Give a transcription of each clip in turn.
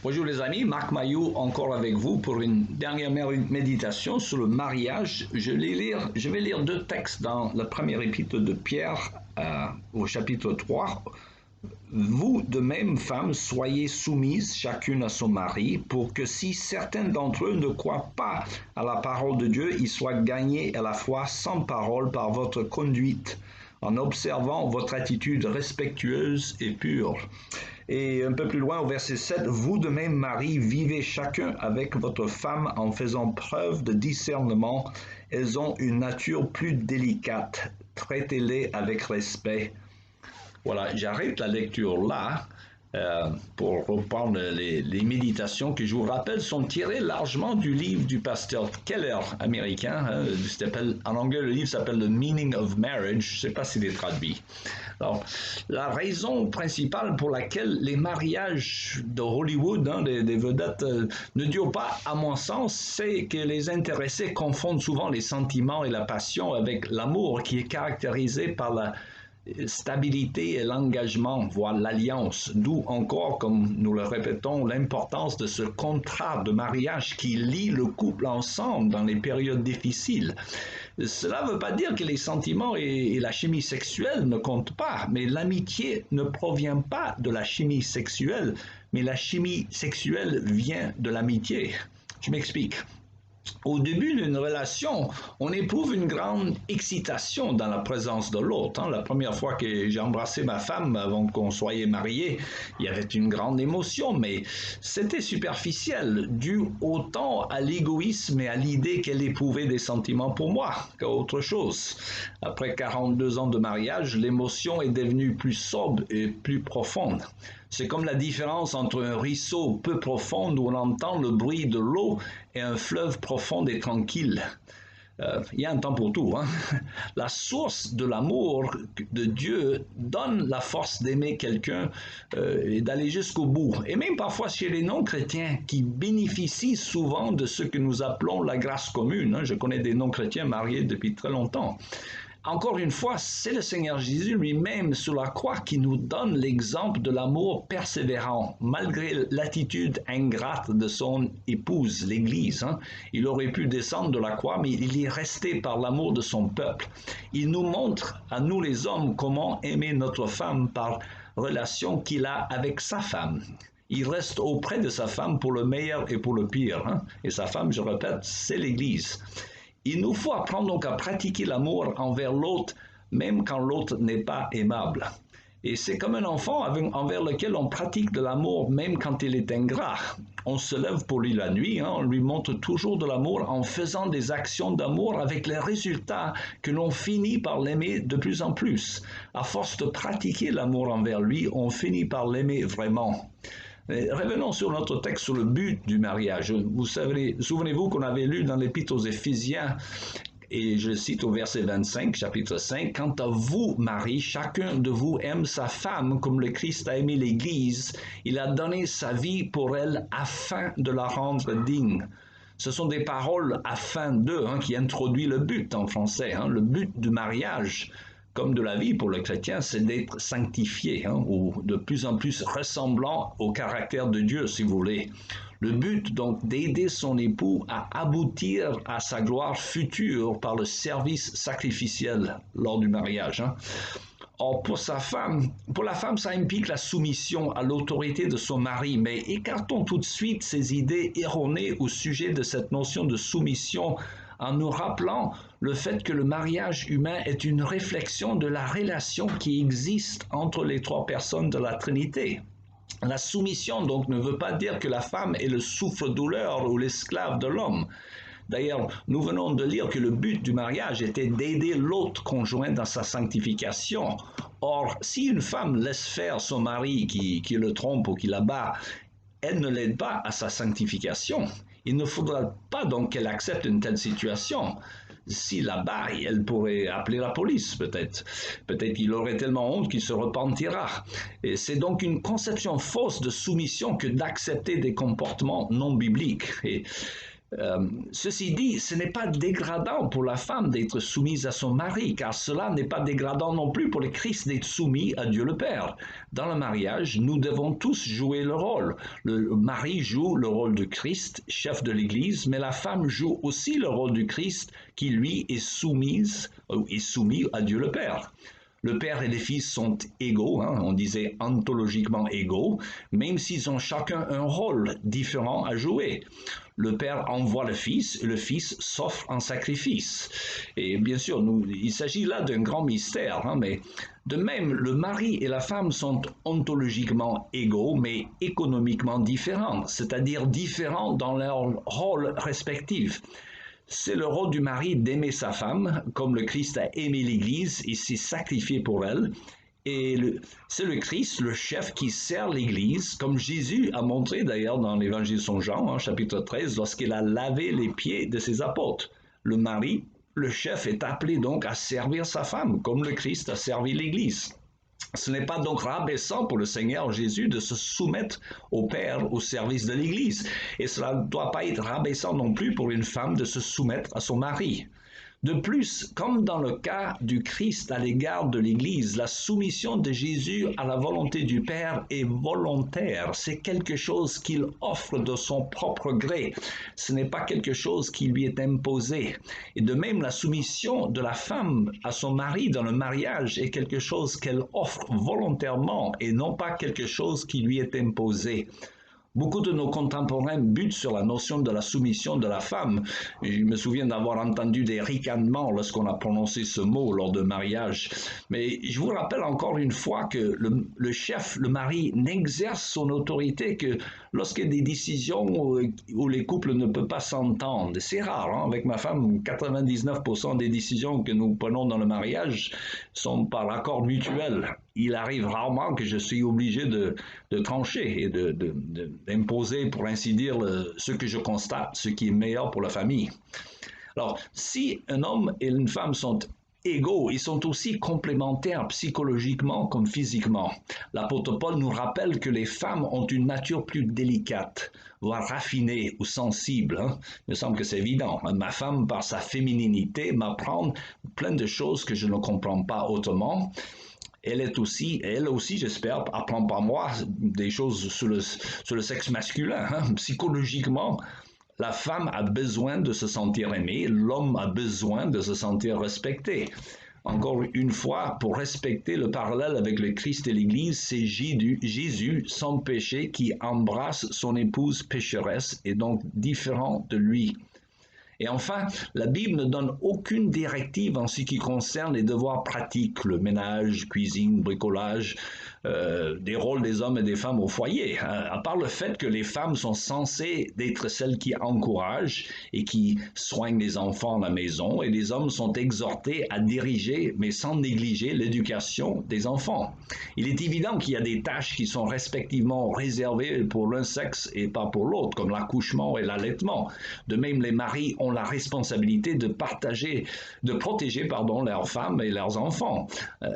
Bonjour les amis, Marc Maillot encore avec vous pour une dernière méditation sur le mariage. Je vais lire deux textes dans le premier épître de Pierre au chapitre 3. Vous, de même, femmes, soyez soumises chacune à son mari, pour que si certains d'entre eux ne croient pas à la parole de Dieu, ils soient gagnés à la fois sans parole par votre conduite, en observant votre attitude respectueuse et pure. Et un peu plus loin, au verset 7, « Vous de même, mari, vivez chacun avec votre femme en faisant preuve de discernement. Elles ont une nature plus délicate. Traitez-les avec respect. » Voilà, j'arrête la lecture là pour reprendre les méditations que je vous rappelle sont tirées largement du livre du pasteur Keller américain. En anglais, le livre s'appelle The Meaning of Marriage. Je ne sais pas s'il est traduit. Alors, la raison principale pour laquelle les mariages de Hollywood, des vedettes, ne durent pas, à mon sens, c'est que les intéressés confondent souvent les sentiments et la passion avec l'amour qui est caractérisé par la stabilité et l'engagement, voire l'alliance, d'où encore, comme nous le répétons, l'importance de ce contrat de mariage qui lie le couple ensemble dans les périodes difficiles. Cela ne veut pas dire que les sentiments et la chimie sexuelle ne comptent pas, mais l'amitié ne provient pas de la chimie sexuelle, mais la chimie sexuelle vient de l'amitié. Je m'explique. Au début d'une relation, on éprouve une grande excitation dans la présence de l'autre. La première fois que j'ai embrassé ma femme avant qu'on soit mariés, il y avait une grande émotion, mais c'était superficiel, dû autant à l'égoïsme et à l'idée qu'elle éprouvait des sentiments pour moi qu'à autre chose. Après 42 ans de mariage, l'émotion est devenue plus sobre et plus profonde. C'est comme la différence entre un ruisseau peu profond où on entend le bruit de l'eau et un fleuve profond et tranquille. Il y a un temps pour tout. La source de l'amour de Dieu donne la force d'aimer quelqu'un et d'aller jusqu'au bout. Et même parfois chez les non-chrétiens qui bénéficient souvent de ce que nous appelons la grâce commune. Je connais des non-chrétiens mariés depuis très longtemps. Encore une fois, c'est le Seigneur Jésus lui-même sur la croix qui nous donne l'exemple de l'amour persévérant, malgré l'attitude ingrate de son épouse, l'Église. Il aurait pu descendre de la croix, mais il y est resté par l'amour de son peuple. Il nous montre, à nous les hommes, comment aimer notre femme par relation qu'il a avec sa femme. Il reste auprès de sa femme pour le meilleur et pour le pire. Et sa femme, je répète, c'est l'Église. Il nous faut apprendre donc à pratiquer l'amour envers l'autre, même quand l'autre n'est pas aimable. Et c'est comme un enfant envers lequel on pratique de l'amour même quand il est ingrat. On se lève pour lui la nuit, on lui montre toujours de l'amour en faisant des actions d'amour avec le résultat que l'on finit par l'aimer de plus en plus. À force de pratiquer l'amour envers lui, on finit par l'aimer vraiment. Revenons sur notre texte sur le but du mariage. Souvenez-vous qu'on avait lu dans l'Épître aux Éphésiens, et je cite au verset 25, chapitre 5, « Quant à vous, Marie, chacun de vous aime sa femme comme le Christ a aimé l'Église. Il a donné sa vie pour elle afin de la rendre digne. » Ce sont des paroles « afin de » qui introduit le but en français, le but du mariage. Comme de la vie pour le chrétien, c'est d'être sanctifié, ou de plus en plus ressemblant au caractère de Dieu, si vous voulez. Le but, donc, d'aider son époux à aboutir à sa gloire future par le service sacrificiel lors du mariage. Or, pour la femme, ça implique la soumission à l'autorité de son mari, mais écartons tout de suite ces idées erronées au sujet de cette notion de soumission en nous rappelant le fait que le mariage humain est une réflexion de la relation qui existe entre les trois personnes de la Trinité. La soumission, donc, ne veut pas dire que la femme est le souffre-douleur ou l'esclave de l'homme. D'ailleurs, nous venons de lire que le but du mariage était d'aider l'autre conjoint dans sa sanctification. Or, si une femme laisse faire son mari qui le trompe ou qui la bat, elle ne l'aide pas à sa sanctification. Il ne faudra pas donc qu'elle accepte une telle situation. Si la bat, elle pourrait appeler la police peut-être. Peut-être qu'il aurait tellement honte qu'il se repentira. Et c'est donc une conception fausse de soumission que d'accepter des comportements non bibliques. Et Ceci dit, ce n'est pas dégradant pour la femme d'être soumise à son mari, car cela n'est pas dégradant non plus pour le Christ d'être soumis à Dieu le Père. Dans le mariage, nous devons tous jouer le rôle. Le mari joue le rôle de Christ, chef de l'Église, mais la femme joue aussi le rôle du Christ qui, lui, est soumis à Dieu le Père. Le père et le fils sont égaux, on disait ontologiquement égaux, même s'ils ont chacun un rôle différent à jouer. Le père envoie le fils et le fils s'offre en sacrifice. Et bien sûr, il s'agit là d'un grand mystère, mais de même, le mari et la femme sont ontologiquement égaux, mais économiquement différents, c'est-à-dire différents dans leurs rôles respectifs. C'est le rôle du mari d'aimer sa femme, comme le Christ a aimé l'Église et s'est sacrifié pour elle. Et c'est le Christ, le chef, qui sert l'Église, comme Jésus a montré d'ailleurs dans l'Évangile de Saint Jean, chapitre 13, lorsqu'il a lavé les pieds de ses apôtres. Le mari, le chef, est appelé donc à servir sa femme, comme le Christ a servi l'Église. Ce n'est pas donc rabaissant pour le Seigneur Jésus de se soumettre au Père au service de l'Église. Et cela ne doit pas être rabaissant non plus pour une femme de se soumettre à son mari. De plus, comme dans le cas du Christ à l'égard de l'Église, la soumission de Jésus à la volonté du Père est volontaire. C'est quelque chose qu'il offre de son propre gré. Ce n'est pas quelque chose qui lui est imposé. Et de même, la soumission de la femme à son mari dans le mariage est quelque chose qu'elle offre volontairement et non pas quelque chose qui lui est imposé. Beaucoup de nos contemporains butent sur la notion de la soumission de la femme. Je me souviens d'avoir entendu des ricanements lorsqu'on a prononcé ce mot lors de mariage. Mais je vous rappelle encore une fois que le chef, le mari, n'exerce son autorité que lorsqu'il y a des décisions où les couples ne peuvent pas s'entendre. C'est rare, avec ma femme, 99% des décisions que nous prenons dans le mariage sont par accord mutuel. Il arrive rarement que je suis obligé de trancher et d'imposer, pour ainsi dire, ce que je constate, ce qui est meilleur pour la famille. Alors, si un homme et une femme sont égaux, ils sont aussi complémentaires psychologiquement comme physiquement. L'apôtre Paul nous rappelle que les femmes ont une nature plus délicate, voire raffinée ou sensible. Il me semble que c'est évident. Ma femme, par sa fémininité, m'apprend plein de choses que je ne comprends pas autrement. Elle aussi, j'espère, apprend par moi des choses sur le sexe masculin. Psychologiquement, la femme a besoin de se sentir aimée, l'homme a besoin de se sentir respecté. Encore une fois, pour respecter le parallèle avec le Christ et l'Église, c'est Jésus, sans péché, qui embrasse son épouse pécheresse et donc différent de lui. Et enfin, la Bible ne donne aucune directive en ce qui concerne les devoirs pratiques, le ménage, cuisine, bricolage, des rôles des hommes et des femmes au foyer, à part le fait que les femmes sont censées être celles qui encouragent et qui soignent les enfants à la maison, et les hommes sont exhortés à diriger, mais sans négliger l'éducation des enfants. Il est évident qu'il y a des tâches qui sont respectivement réservées pour l'un sexe et pas pour l'autre, comme l'accouchement et l'allaitement. De même, les maris ont la responsabilité de protéger leurs femmes et leurs enfants.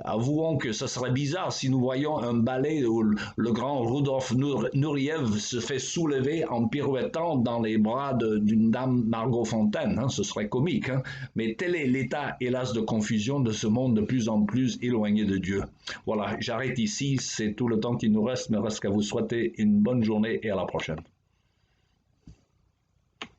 Avouons que ce serait bizarre si nous voyions un ballet où le grand Rudolf Nureyev se fait soulever en pirouettant dans les bras d'une dame Margot Fontaine. Ce serait comique. Mais tel est l'état, hélas, de confusion de ce monde de plus en plus éloigné de Dieu. Voilà, j'arrête ici. C'est tout le temps qu'il nous reste. Il me reste qu'à vous souhaiter une bonne journée et à la prochaine.